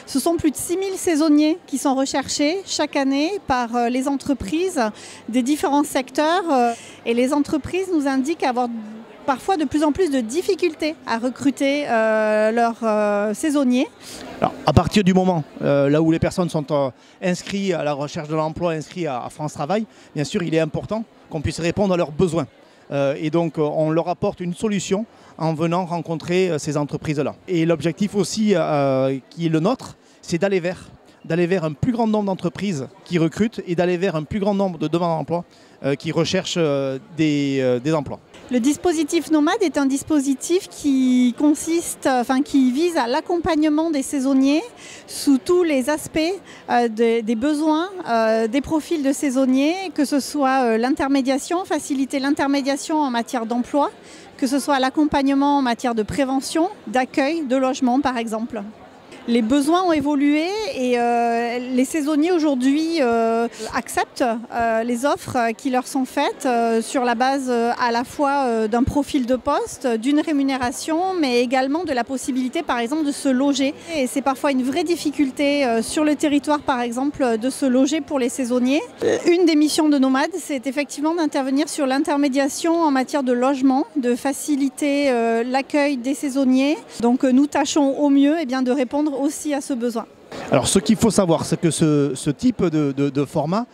Ce sont plus de 6000 saisonniers qui sont recherchés chaque année par les entreprises des différents secteurs. Et les entreprises nous indiquent avoir parfois de plus en plus de difficultés à recruter leurs saisonniers. Alors, à partir du moment là où les personnes sont inscrites à la recherche de l'emploi, inscrites à France Travail, bien sûr, il est important qu'on puisse répondre à leurs besoins. Et donc, on leur apporte une solution en venant rencontrer ces entreprises-là. Et l'objectif aussi qui est le nôtre, c'est d'aller vers un plus grand nombre d'entreprises qui recrutent et d'aller vers un plus grand nombre de demandeurs d'emploi qui recherchent des emplois. Le dispositif Nomade est un dispositif qui qui vise à l'accompagnement des saisonniers sous tous les aspects des besoins, des profils de saisonniers, que ce soit l'intermédiation, faciliter l'intermédiation en matière d'emploi, que ce soit l'accompagnement en matière de prévention, d'accueil, de logement par exemple. Les besoins ont évolué et les saisonniers aujourd'hui acceptent les offres qui leur sont faites sur la base à la fois d'un profil de poste, d'une rémunération, mais également de la possibilité par exemple de se loger. Et c'est parfois une vraie difficulté sur le territoire par exemple de se loger pour les saisonniers. Une des missions de Nomade, c'est effectivement d'intervenir sur l'intermédiation en matière de logement, de faciliter l'accueil des saisonniers. Donc nous tâchons au mieux de répondre aussi à ce besoin. Alors ce qu'il faut savoir, c'est que ce type de format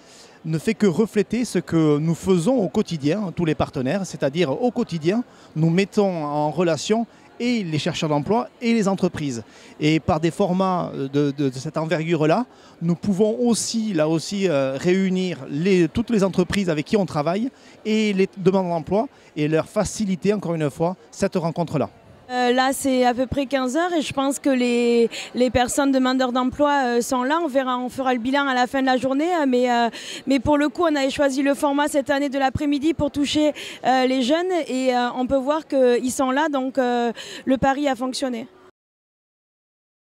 ne fait que refléter ce que nous faisons au quotidien, tous les partenaires, c'est-à-dire au quotidien, nous mettons en relation et les chercheurs d'emploi et les entreprises. Et par des formats de cette envergure-là, nous pouvons aussi, réunir toutes les entreprises avec qui on travaille et les demandeurs d'emploi et leur faciliter, encore une fois, cette rencontre-là. Là, c'est à peu près 15 heures et je pense que les personnes demandeurs d'emploi sont là. On fera le bilan à la fin de la journée. Mais pour le coup, on avait choisi le format cette année de l'après-midi pour toucher les jeunes et on peut voir qu'ils sont là. Donc, le pari a fonctionné.